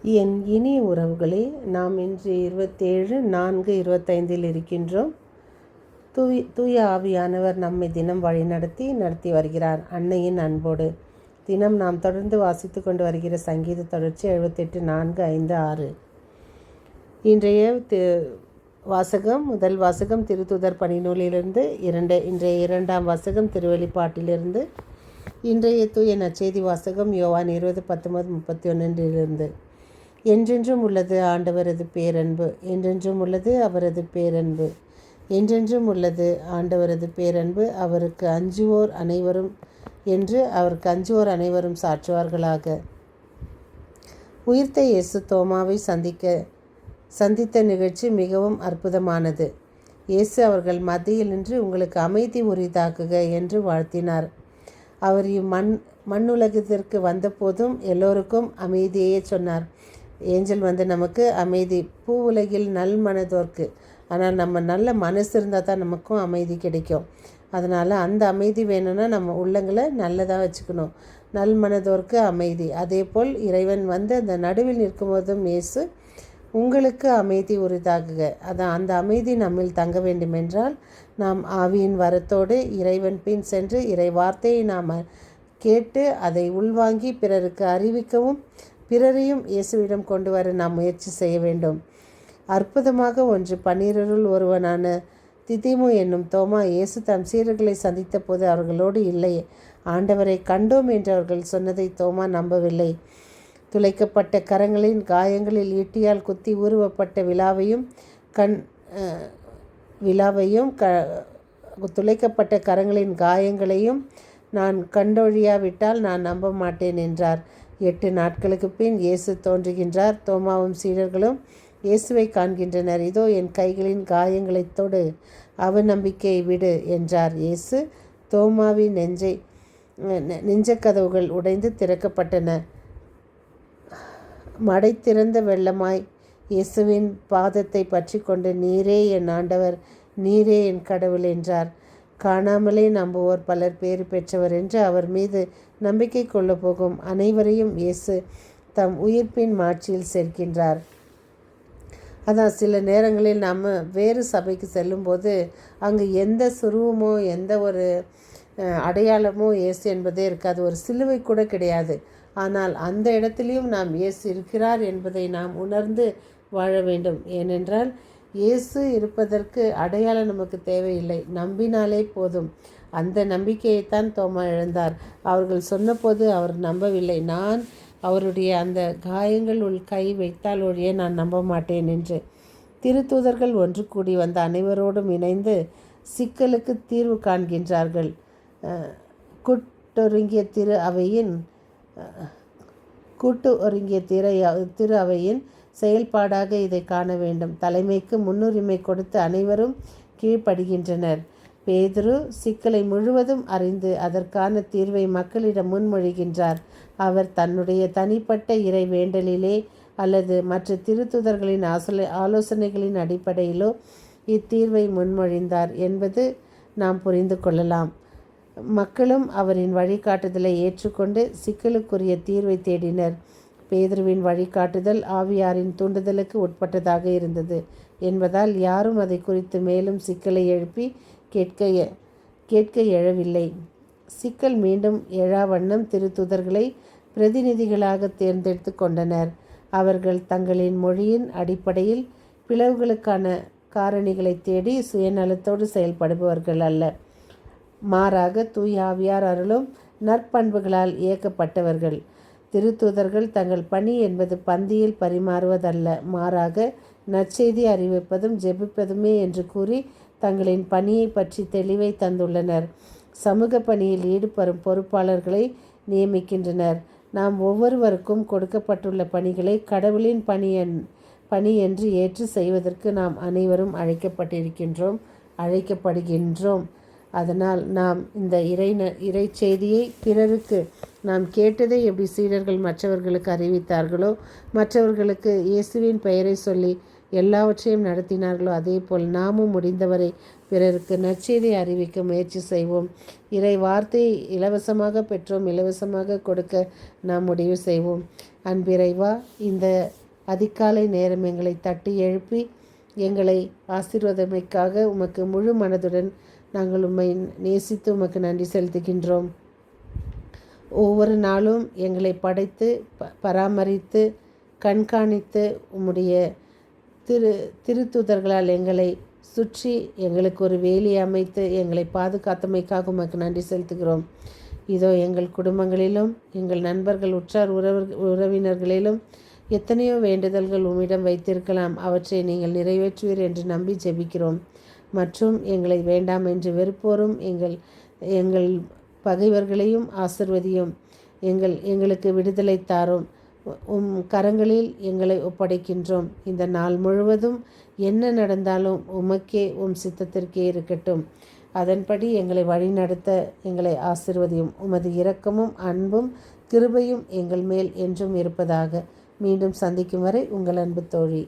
என் இனிய உறவுகளே, நாம் இன்று 27/4/25 இருக்கின்றோம். தூய ஆவியானவர் நம்மை தினம் நடத்தி வருகிறார். அன்னையின் அன்போடு தினம் நாம் தொடர்ந்து வாசித்து கொண்டு வருகிற சங்கீத தொடர்ச்சி 78:4-5-6. இன்றைய வாசகம், முதல் வாசகம் திருத்தூதர் பணிநூலிலிருந்து, இன்றைய இரண்டாம் வாசகம் திருவெளிப்பாட்டிலிருந்து, இன்றைய தூய நற்செய்தி வாசகம் யோவான் 20:19-31 என்றென்றும் உள்ளது ஆண்டவரது பேரன்பு, என்றென்றும் உள்ளது அவரது பேரன்பு, என்றென்றும் உள்ளது ஆண்டவரது பேரன்பு, அவருக்கு அஞ்சுவோர் அனைவரும் சாற்றுவார்களாக. உயிர்த்த இயேசு தோமாவை சந்தித்த நிகழ்ச்சி மிகவும் அற்புதமானது. இயேசு அவர்கள் மத்தியில் நின்று உங்களுக்கு அமைதி உரிதாக்குக என்று வாழ்த்தினார். அவர் மண்ணுலகத்திற்கு வந்தபோதும் எல்லோருக்கும் அமைதியே சொன்னார். ஏஞ்சல் நமக்கு அமைதி, பூ உலகில் நல் மனதோர்க்கு. ஆனால் நம்ம நல்ல மனசு இருந்தால் தான் நமக்கும் அமைதி கிடைக்கும். அதனால் அந்த அமைதி வேணும்னா நம்ம உள்ளங்களை நல்லதாக வச்சுக்கணும். நல் மனதோர்க்கு அமைதி. அதே போல் இறைவன் அந்த நடுவில் நிற்கும்போதும் இயேசு உங்களுக்கு அமைதி உரிதாகுக. அந்த அமைதி நம்மில் தங்க வேண்டுமென்றால் நாம் ஆவியின் வரத்தோடு இறைவன் பின் சென்று இறை வார்த்தையை நாம் கேட்டு அதை உள்வாங்கி பிறருக்கு அறிவிக்கவும் பிறரையும் இயேசுவிடம் கொண்டு வர நாம் முயற்சி செய்ய வேண்டும். அற்புதமாக 12 ஒருவனான திதிமு என்னும் தோமா இயேசு தம் சீடர்களை சந்தித்த போது அவர்களோடு இல்லை. ஆண்டவரை கண்டோம் என்று அவர்கள் சொன்னதை தோமா நம்பவில்லை. துளைக்கப்பட்ட கரங்களின் காயங்களில் ஈட்டியால் குத்தி உருவப்பட்ட துளைக்கப்பட்ட கரங்களின் காயங்களையும் நான் கண்டொழியாவிட்டால் நான் நம்ப மாட்டேன் என்றார். 8 நாட்களுக்கு பின் இயேசு தோன்றுகின்றார். தோமாவும் சீடர்களும் இயேசுவை காண்கின்றனர். இதோ என் கைகளின் காயங்களைத் தொடு, அவநம்பிக்கையை விடு என்றார். இயேசு தோமாவின் நெஞ்சக்கதவுகள் உடைந்து திறக்கப்பட்டன. மடை திறந்த வெள்ளமாய் இயேசுவின் பாதத்தை பற்றி கொண்டு நீரே என் ஆண்டவர், நீரே என் கடவுள் என்றார். காணாமலே நம்புவோர் பலர் பேறு பெற்றவர் என்று அவர் மீது நம்பிக்கை கொள்ள போகும் அனைவரையும் இயேசு தம் உயிர்ப்பின் மாட்சியில் சேர்க்கின்றார். அதான் சில நேரங்களில் நாம் வேறு சபைக்கு செல்லும்போது அங்கு எந்த சுருவமோ எந்த ஒரு அடையாளமோ இயேசு என்பதே இருக்காது. ஒரு சிலுவை கூட கிடையாது. ஆனால் அந்த இடத்துலையும் நாம் இயேசு இருக்கிறார் என்பதை நாம் உணர்ந்து வாழ வேண்டும். ஏனென்றால் இயேசு இருப்பதற்கு அடையாளம் நமக்கு தேவையில்லை, நம்பினாலே போதும். அந்த நம்பிக்கையைத்தான் தோமா இழந்தார். அவர்கள் சொன்னபோது அவர் நம்பவில்லை. நான் அவருடைய அந்த காயங்கள் கை வைத்தால் ஒழிய நான் நம்ப மாட்டேன் என்று. திருத்தூதர்கள் ஒன்று கூடி வந்த அனைவரோடும் இணைந்து சிக்கலுக்கு தீர்வு காண்கின்றார்கள். கூட்டு ஒருங்கிய திரு அவையின் செயல்பாடாக இதை காண வேண்டும். தலைமைக்கு முன்னுரிமை கொடுத்து அனைவரும் கீழ்ப்படுகின்றனர். பேதுரு சிக்கலை முழுவதும் அறிந்து அதற்கான தீர்வை மக்களிடம் முன்மொழிகின்றார். அவர் தன்னுடைய தனிப்பட்ட இறை வேண்டலிலே அல்லது மற்ற திருத்துதர்களின் ஆலோசனைகளின் அடிப்படையிலோ இத்தீர்வை முன்மொழிந்தார் என்பது நாம் புரிந்து கொள்ளலாம். மக்களும் அவரின் வழிகாட்டுதலை ஏற்றுக்கொண்டு சிக்கலுக்குரிய தீர்வை தேடினர். பேதுருவின் வழிகாட்டுதல் ஆவியாரின் தூண்டுதலுக்கு உட்பட்டதாக இருந்தது என்பதால் யாரும் அதை குறித்து மேலும் சிக்கலை எழுப்பி கேட்க எழவில்லை. சிக்கல் மீண்டும் எழாவண்ணம் திருத்துதர்களை பிரதிநிதிகளாக தேர்ந்தெடுத்து கொண்டனர். அவர்கள் தங்களின் மொழியின் அடிப்படையில் பிளவுகளுக்கான காரணிகளை தேடி சுயநலத்தோடு செயல்படுபவர்கள் அல்ல. மாறாக தூய ஆவியார் அருளும் நற்பண்புகளால் இயக்கப்பட்டவர்கள். திருத்தூதர்கள் தங்கள் பணி என்பது பந்தியில் பரிமாறுவதல்ல, மாறாக நற்செய்தி அறிவிப்பதும் ஜெபிப்பதுமே என்று கூறி தங்களின் பணியை பற்றி தெளிவை தந்துள்ளனர். சமூக பணியில் ஈடுபடும் பொறுப்பாளர்களை நியமிக்கின்றனர். நாம் ஒவ்வொருவருக்கும் கொடுக்கப்பட்டுள்ள பணிகளை கடவுளின் பணி என்று ஏற்று செய்வதற்கு நாம் அனைவரும் அழைக்கப்படுகின்றோம். அதனால் நாம் இந்த இறை செய்தியை பிறருக்கு நாம் கேட்டதை எப்படி சீடர்கள் மற்றவர்களுக்கு அறிவித்தார்களோ, மற்றவர்களுக்கு இயேசுவின் பெயரை சொல்லி எல்லாவற்றையும் நடத்தினார்களோ அதேபோல் நாமும் முடிந்தவரை பிறருக்கு நற்செய்தி அறிவிக்க முயற்சி செய்வோம். இறை வார்த்தையை இலவசமாக பெற்றோம், இலவசமாக கொடுக்க நாம் முடிவு செய்வோம். அன்பிறைவா, இந்த அதிகாலை நேரம் எங்களை தட்டி எழுப்பி எங்களை ஆசீர்வாதமைக்காக உமக்கு முழு மனதுடன் நாங்கள் உம்மை நேசித்து உமக்கு நன்றி செலுத்துகின்றோம். ஒவ்வொரு நாளும் எங்களை படைத்து பராமரித்து கண்காணித்து உம்முடைய திருத்தூதர்களால் எங்களை சுற்றி எங்களுக்கு ஒரு வேலி அமைத்து எங்களை பாதுகாத்தமைக்காக உமக்கு நன்றி செலுத்துகிறோம். இதோ எங்கள் குடும்பங்களிலும் எங்கள் நண்பர்கள் உற்றார் உறவினர்களிலும் எத்தனையோ வேண்டுதல்கள் உம்மிடம் வைத்திருக்கலாம். அவற்றை நீங்கள் நிறைவேற்றுவீர் என்று நம்பி ஜெபிக்கிறோம். மற்றும் எங்களை வேண்டாம் என்று வெறுப்போரும் எங்கள் பகைவர்களையும் ஆசிர்வதியும். எங்களுக்கு விடுதலை தாரும். கரங்களில் எங்களை ஒப்படைக்கின்றோம். இந்த நாள் முழுவதும் என்ன நடந்தாலும் உமக்கே சித்தத்திற்கே இருக்கட்டும். அதன்படி எங்களை வழிநடத்த எங்களை ஆசிர்வதியும். உமது இரக்கமும் அன்பும் கிருபையும் எங்கள் மேல் என்றும் இருப்பதாக. மீண்டும் சந்திக்கும் வரை உங்கள் அன்பு தோழி.